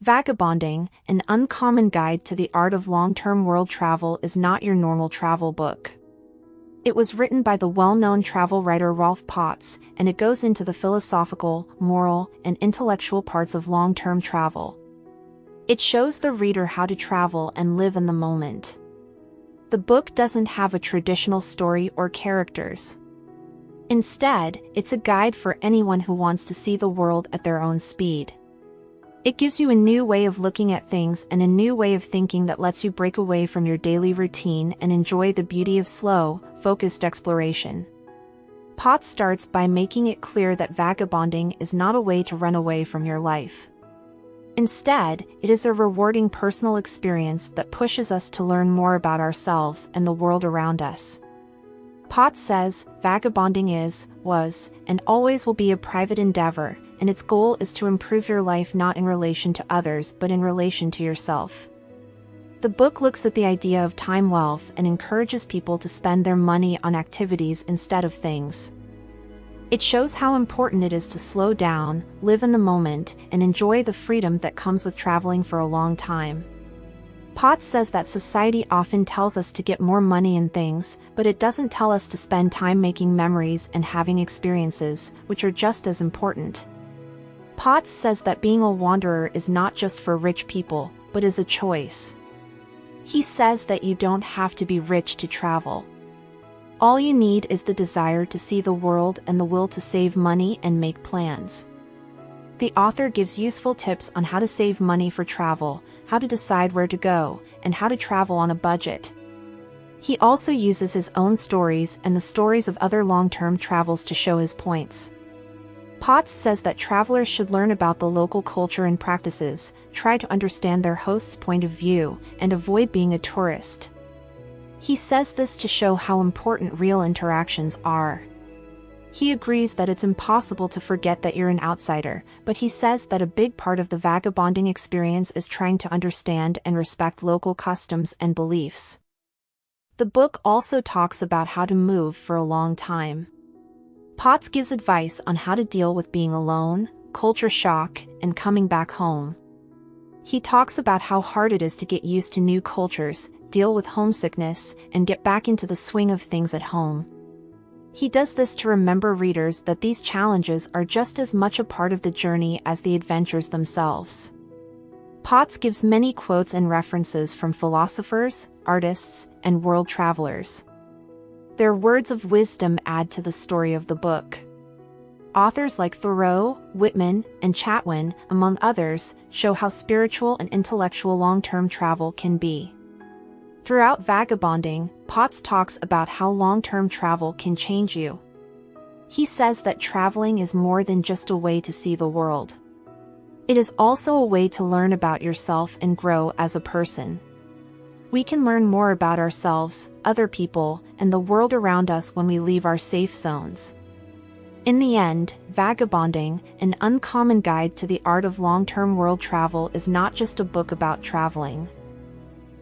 Vagabonding, an uncommon guide to the art of long-term world travel, is not your normal travel book. It was written by the well-known travel writer Rolf Potts, and it goes into the philosophical, moral, and intellectual parts of long-term travel. It shows the reader how to travel and live in the moment. The book doesn't have a traditional story or characters. Instead, it's a guide for anyone who wants to see the world at their own speed. It gives you a new way of looking at things and a new way of thinking that lets you break away from your daily routine and enjoy the beauty of slow, focused exploration. Potts starts by making it clear that vagabonding is not a way to run away from your life. Instead, it is a rewarding personal experience that pushes us to learn more about ourselves and the world around us. Potts says, vagabonding is, was, and always will be a private endeavor, and its goal is to improve your life not in relation to others but in relation to yourself. The book looks at the idea of time wealth and encourages people to spend their money on activities instead of things. It shows how important it is to slow down, live in the moment, and enjoy the freedom that comes with traveling for a long time. Potts says that society often tells us to get more money and things, but it doesn't tell us to spend time making memories and having experiences, which are just as important. Potts says that being a wanderer is not just for rich people, but is a choice. He says that you don't have to be rich to travel. All you need is the desire to see the world and the will to save money and make plans. The author gives useful tips on how to save money for travel, how to decide where to go, and how to travel on a budget. He also uses his own stories and the stories of other long-term travels to show his points. Potts says that travelers should learn about the local culture and practices, try to understand their host's point of view, and avoid being a tourist. He says this to show how important real interactions are. He agrees that it's impossible to forget that you're an outsider, but he says that a big part of the vagabonding experience is trying to understand and respect local customs and beliefs. The book also talks about how to move for a long time. Potts gives advice on how to deal with being alone, culture shock, and coming back home. He talks about how hard it is to get used to new cultures, deal with homesickness, and get back into the swing of things at home. He does this to remember readers that these challenges are just as much a part of the journey as the adventures themselves. Potts gives many quotes and references from philosophers, artists, and world travelers. Their words of wisdom add to the story of the book. Authors like Thoreau, Whitman, and Chatwin, among others, show how spiritual and intellectual long-term travel can be. Throughout Vagabonding, Potts talks about how long-term travel can change you. He says that traveling is more than just a way to see the world. It is also a way to learn about yourself and grow as a person. We can learn more about ourselves, other people, and the world around us when we leave our safe zones. In the end, Vagabonding, an uncommon guide to the art of long-term world travel, is not just a book about traveling.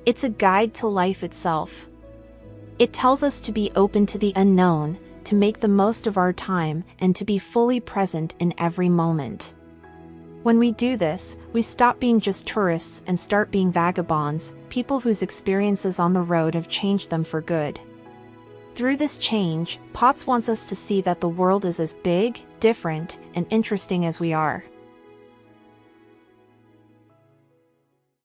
It's a guide to life itself. It tells us to be open to the unknown, to make the most of our time, and to be fully present in every moment. When we do this, we stop being just tourists and start being vagabonds, people whose experiences on the road have changed them for good. Through this change, Potts wants us to see that the world is as big, different, and interesting as we are.